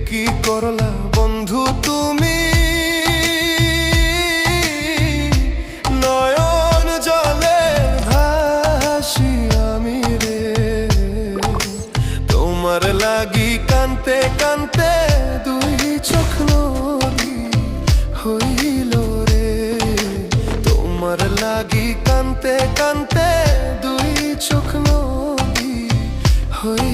কি করলা বন্ধু তুমি, নয়ন জলে ভাসি আমি রে। তোমার লাগি কানতে কানতে দুই চোখ নদী হইল রে। তোমার লাগি কানতে কানতে দুই চোখ নদী হইল।